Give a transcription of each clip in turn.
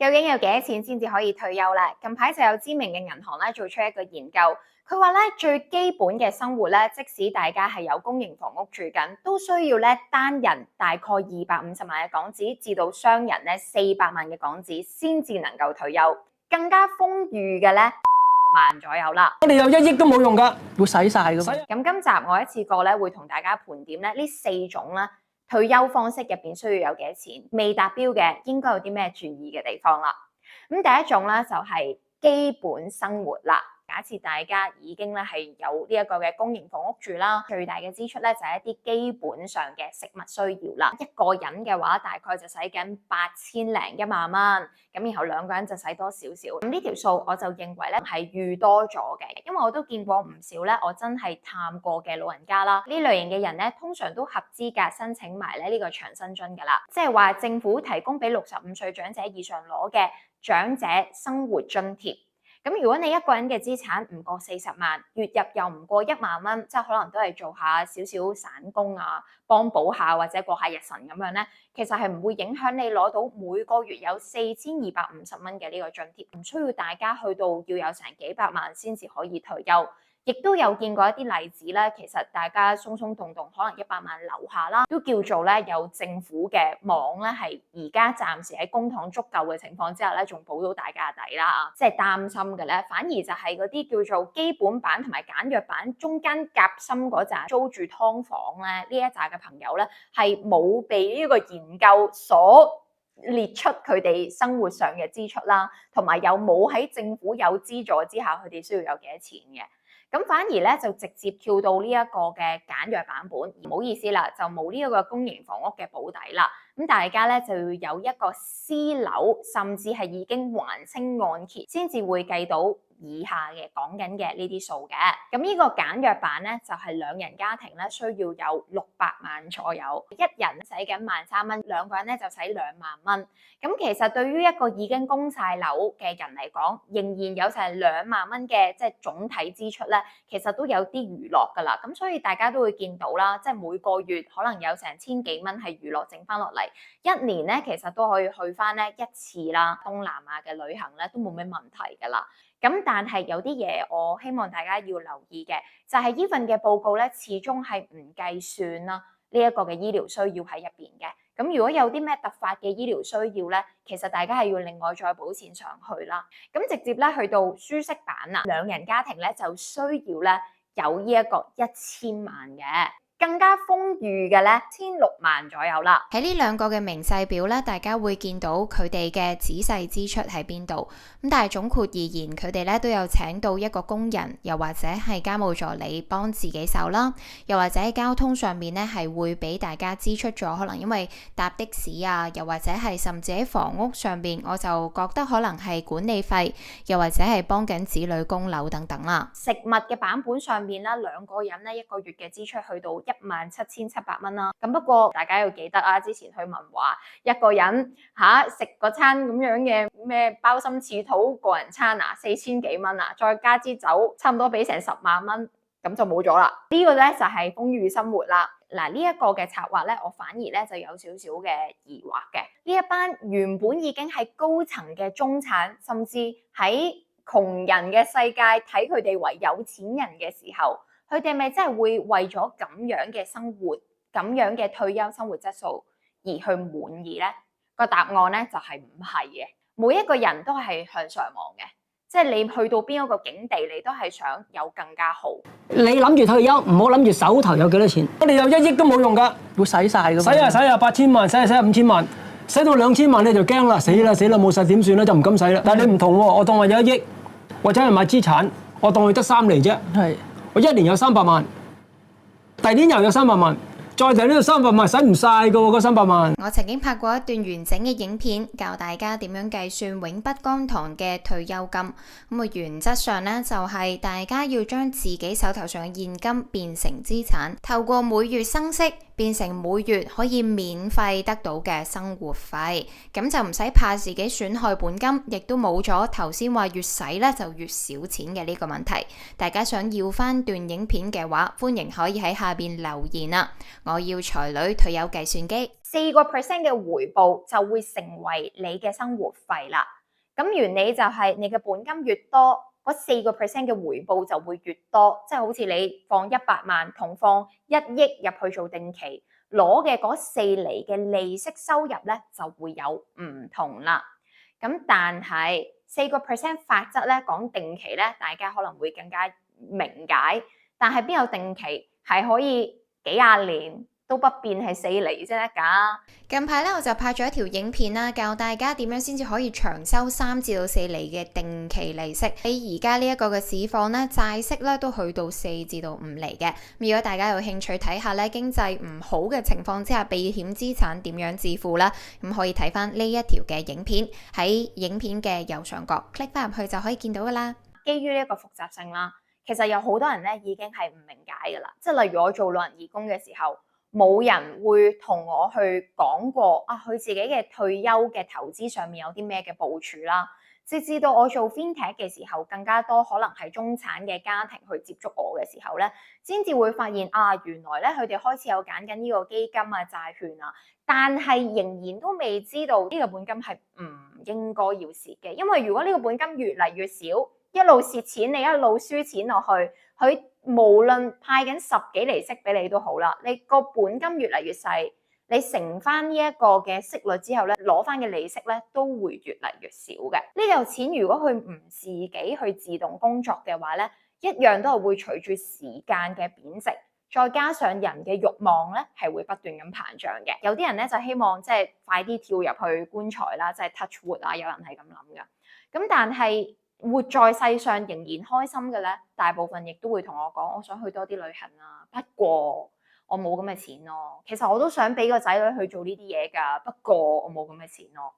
究竟有幾多錢先至可以退休呢？近排就有知名嘅銀行咧做出一個研究，佢話咧最基本嘅生活咧，即使大家係有公營房屋住緊，都需要咧單人大概250萬嘅港紙，至到雙人咧400萬嘅港紙先至能夠退休。更加豐裕嘅咧萬左右啦。我哋有1億都冇用㗎，會使晒㗎。咁今集我一次過咧會同大家盤點咧呢4種啦。退休方式入邊需要有幾多錢？未達標嘅應該有啲咩注意嘅地方啦？咁第一種咧就係基本生活啦。假設大家已經咧係有呢一個嘅公營房屋住啦，最大嘅支出咧就係一啲基本上嘅食物需要啦。一個人嘅話大概就使緊8000零1萬蚊，咁然後2個人就使多少少。咁呢條數我就認為咧係預多咗嘅，因為我都見過唔少咧，我真係探過嘅老人家啦，呢類型嘅人咧通常都合資格申請埋咧呢個長生津㗎啦，即係話政府提供俾65歲長者以上攞嘅長者生活津貼。咁如果你一個人嘅資產唔過40萬，月入又唔過1萬蚊，即係可能都係做下少少散工啊，幫補下或者過下日神咁樣咧，其實係唔會影響你攞到每個月有4250蚊嘅呢個津貼，唔需要大家去到要有成幾百萬先至可以退休。亦都有見過一啲例子咧，其實大家鬆鬆動動，可能100萬樓下啦，都叫做咧有政府嘅網咧，係而家暫時喺公帑足夠嘅情況之下咧，仲補到大家底啦。即係擔心嘅咧，反而就係嗰啲叫做基本版同埋簡約版中間夾心嗰紮租住劏房咧，呢一紮嘅朋友咧，係冇被呢個研究所列出佢哋生活上嘅支出啦，同埋又冇喺政府有資助之下，佢哋需要有幾多錢嘅。咁反而咧就直接跳到呢一個嘅簡約版本，唔好意思啦，就冇呢一個公營房屋嘅保底啦。咁大家咧就要有一個私樓，甚至係已經還清按揭，先至會計到以下嘅講緊嘅呢啲數嘅。咁呢個簡約版咧就係2人家庭咧需要有600萬左右，一人使緊13,000蚊，2個人咧就使2萬蚊。咁其實對於一個已經供晒樓嘅人嚟講，仍然有成2萬蚊嘅即係總體支出咧，其實都有啲娛樂㗎啦。咁所以大家都會見到啦，即係每個月可能有成千幾蚊係娛樂剩翻落嚟，一年咧其實都可以去翻咧1次啦，東南亞嘅旅行咧都冇咩問題㗎啦。咁但係有啲嘢我希望大家要留意嘅，就係呢份嘅報告咧，始終係唔計算啦呢一個嘅醫療需要喺入邊嘅。咁如果有啲咩突發嘅醫療需要咧，其實大家係要另外再補錢上去啦。咁直接咧去到舒適版啦，2人家庭咧就需要咧有呢一個1000萬嘅。更加豐裕嘅咧，16萬左右啦。喺呢2個嘅明細表咧，大家會見到佢哋嘅仔細支出喺邊度。咁但係總括而言，佢哋咧都有請到一個工人，又或者係家務助理幫自己手啦，又或者喺交通上面咧係會俾大家支出咗，可能因為搭的士啊，又或者係甚至喺房屋上邊，我就覺得可能係管理費，又或者係幫緊子女供樓等等啦。食物嘅版本上面啦，2個人咧1個月嘅支出去到17700蚊啦。咁不過大家要記得啊，之前去文華一個人食個餐咁樣嘅咩鮑參翅肚個人餐啊，4000幾蚊啊，再加支酒，差唔多俾成10萬蚊，咁就冇咗啦。呢個咧就係豐裕生活啦。嗱，呢一個嘅策劃咧，我反而咧就有少少嘅疑惑嘅。呢一班原本已經係高層嘅中產，甚至喺窮人嘅世界睇佢哋為有錢人嘅時候，佢哋咪真係會為咗咁樣嘅生活、咁樣嘅退休生活質素而去滿意呢？個答案咧就係唔係嘅。每一個人都係向上望嘅，即係你去到邊一個境地，你都係想有更加好。你諗住退休，唔好諗住手頭有幾多錢。我哋有1億都冇用㗎，會使晒㗎。使啊8000萬，使5000萬，使到2000萬你就驚啦，死啦冇晒點算啦，就唔敢使啦。但係你唔同喎，我當我有1億，或者係買資產，我當佢得3厘啫。係。我1年有300萬，第年又有300萬，再第呢度300萬使唔晒㗎喎，嗰300萬。我曾經拍過一段完整嘅影片，教大家點樣計算永不乾塘嘅退休金。咁原則上呢，就係大家要將自己手頭上嘅現金變成資產，透過每月生息變成每月可以免費得到嘅生活費，咁就唔使怕自己損害本金，亦都冇咗頭先話越使咧就越少錢嘅呢個問題。大家想要翻段影片嘅話，歡迎可以喺下邊留言啊！我要才女退休計算機。4% 嘅回報就會成為你嘅生活費啦。咁原理就係你嘅本金越多，嗰4% 嘅回報就會越多，即係好似你放100萬同放1億入去做定期，攞嘅嗰4厘嘅利息收入咧就會有唔同啦。咁但係4% 法則咧講定期咧，大家可能會更加明解，但係邊有定期係可以幾廿年都不變係4厘先得㗎？近排咧我就拍咗一條影片啦，教大家點樣先至可以長收3至到4厘嘅定期利息。喺而家呢一個嘅市況咧，債息咧都去到4至到5厘嘅。如果大家有興趣睇下咧經濟唔好嘅情況之下，避險資產點樣致富啦，咁可以睇翻呢一條嘅影片，喺影片嘅右上角 click 翻入去就可以見到噶啦。基於呢一個複雜性啦，其實有好多人咧已經係唔明解噶啦，即係例如我做老人義工嘅時候，冇人會同我去講過啊，佢自己嘅退休嘅投資上面有啲咩嘅部署啦。直至到我做 FinTech 嘅時候，更加多可能係中產嘅家庭去接觸我嘅時候咧，先至會發現啊，原來咧佢哋開始有揀緊呢個基金啊、債券啊，但係仍然都未知道呢個本金係唔應該要蝕嘅，因為如果呢個本金越嚟越少，一路蝕錢，你一路輸錢落去，佢無論派緊10幾厘息俾你都好啦，你個本金越嚟越細，你乘翻呢一個嘅息率之後咧，攞翻嘅利息咧都會越嚟越少嘅。呢嚿錢如果佢唔自己去自動工作嘅話咧，一樣都係會隨住時間嘅貶值，再加上人嘅慾望咧係會不斷咁膨脹嘅。有啲人咧就希望即係快啲跳入去棺材啦，即係 touch wood 啊，有人係咁諗噶。咁但係活在世上仍然開心嘅咧，大部分亦都會同我講，我想去多啲旅行啊，不過我冇咁嘅錢咯。其實我都想俾個仔女去做呢啲嘢㗎，不過我冇咁嘅錢咯。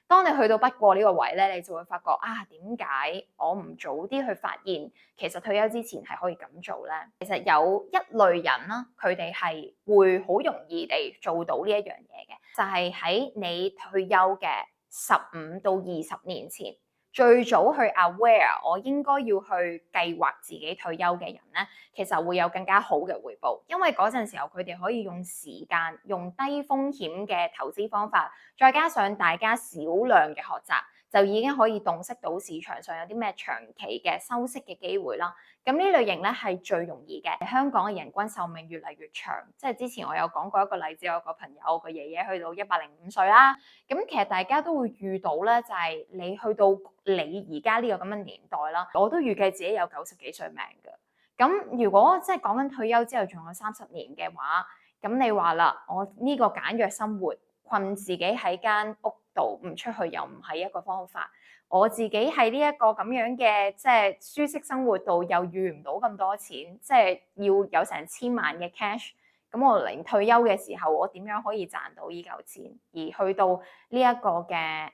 當你去到不過呢個位咧，你就會發覺啊，點解我唔早啲去發現，其實退休之前係可以咁做咧？其實有一類人啦，佢哋係會好容易地做到呢一樣嘢嘅，就係喺你退休嘅15到20年前，最早去 aware 我應該要去計劃自己退休嘅人咧，其實會有更加好嘅回報，因為嗰陣時候佢哋可以用時間、用低風險嘅投資方法，再加上大家少量嘅學習，就已經可以洞悉到市場上有啲咩長期嘅收息嘅機會啦。咁呢類型咧係最容易嘅。香港嘅人均壽命越嚟越長，即係之前我有講過一個例子，有個朋友個爺爺去到105歲啦。咁其實大家都會遇到咧，就係你去到你而家呢個咁嘅年代啦，我都預計自己有90幾歲命㗎。咁如果即係講緊退休之後仲有30年嘅話，咁你話啦，我呢個簡約生活困自己喺間屋度唔出去，又唔係一個方法。我自己喺呢一個咁樣嘅即係舒適生活度，又預唔到咁多錢，即係要有成1000萬嘅 cash。咁我臨退休嘅時候，我點樣可以賺到呢嚿錢，而去到呢一個嘅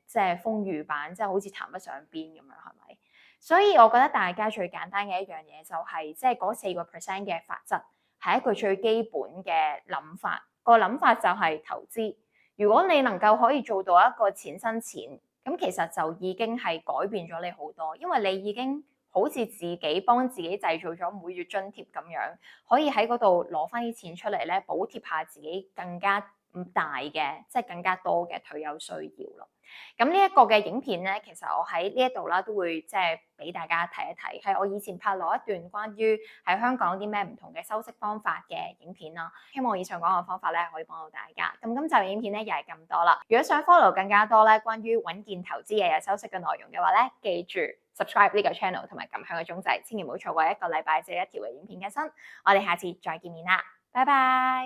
即係風雨版，即係好似談不上邊咁樣，係咪？所以我覺得大家最簡單嘅一樣嘢就係，即係嗰4% 嘅法則係一個最基本嘅諗法。個諗法就係投資。如果你能夠可以做到一個錢生錢，咁其實就已經係改變咗你好多，因為你已經好似自己幫自己製造咗每月津貼咁樣，可以喺嗰度攞翻啲錢出嚟咧，補貼下自己更加大嘅，即係更加多嘅退休需要咯。咁呢一個嘅影片咧，其實我喺呢一度啦，都會即係俾大家睇一睇，係我以前拍落一段關於喺香港啲咩唔同嘅收息方法嘅影片啦。希望以上講嘅方法咧，可以幫到大家。咁今集嘅影片咧又係咁多啦。如果想 follow 更加多咧關於穩健投資日日收息嘅內容嘅話咧，記住 subscribe 呢個 channel 同埋撳響個鐘仔，千祈唔好錯過一個禮拜只一條嘅影片更新。我哋下次再見面啦，拜拜。